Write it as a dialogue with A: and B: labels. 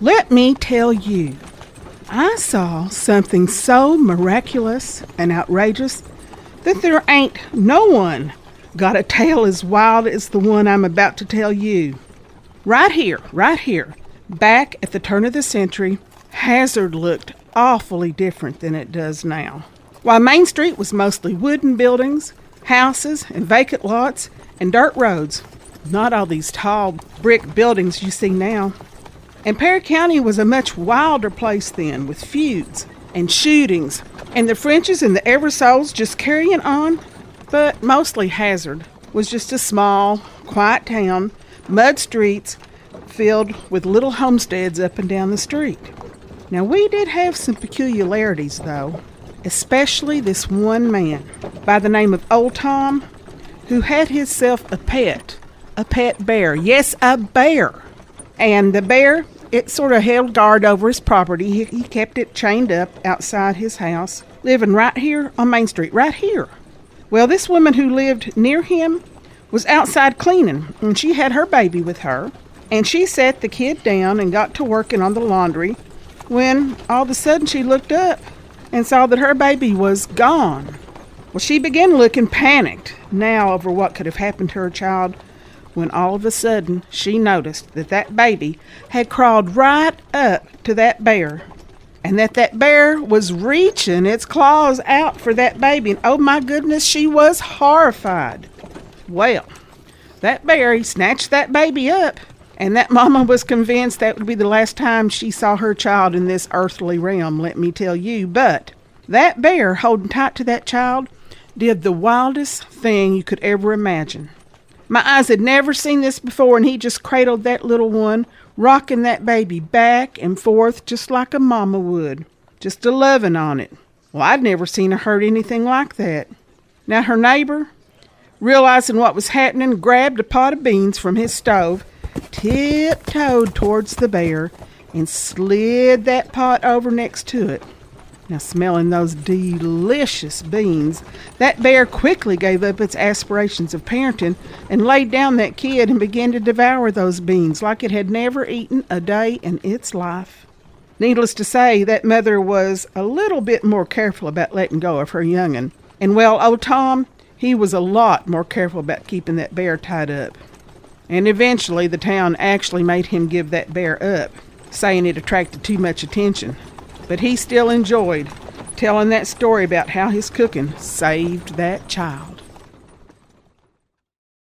A: Let me tell you, I saw something so miraculous and outrageous that there ain't no one got a tale as wild as the one I'm about to tell you. Right here, back at the turn of the century, Hazard looked awfully different than it does now. While Main Street was mostly wooden buildings, houses, and vacant lots, and dirt roads, not all these tall brick buildings you see now. And Perry County was a much wilder place then, with feuds and shootings, and the Frenches and the Eversoles just carrying on. But mostly Hazard was just a small, quiet town, mud streets filled with little homesteads up and down the street. Now, we did have some peculiarities, though, especially this one man by the name of Old Tom, who had himself a pet bear. Yes, a bear. And the bear, it sort of held guard over his property. He kept it chained up outside his house, living right here on Main Street, right here. Well, this woman who lived near him was outside cleaning, and she had her baby with her, and she set the kid down and got to working on the laundry when all of a sudden she looked up and saw that her baby was gone. Well, she began looking panicked now over what could have happened to her child, when all of a sudden she noticed that that baby had crawled right up to that bear, and that bear was reaching its claws out for that baby. And oh my goodness, she was horrified. Well, that bear, he snatched that baby up, and that mama was convinced that would be the last time she saw her child in this earthly realm, let me tell you. But that bear, holding tight to that child, did the wildest thing you could ever imagine. My eyes had never seen this before, and he just cradled that little one, rocking that baby back and forth just like a mama would, just a loving on it. Well, I'd never seen or heard anything like that. Now, her neighbor, realizing what was happening, grabbed a pot of beans from his stove, tiptoed towards the bear, and slid that pot over next to it. Now, smelling those delicious beans, that bear quickly gave up its aspirations of parenting and laid down that kid and began to devour those beans like it had never eaten a day in its life. Needless to say, that mother was a little bit more careful about letting go of her young'un. And well, old Tom, he was a lot more careful about keeping that bear tied up. And eventually the town actually made him give that bear up, saying it attracted too much attention. But he still enjoyed telling that story about how his cooking saved that child.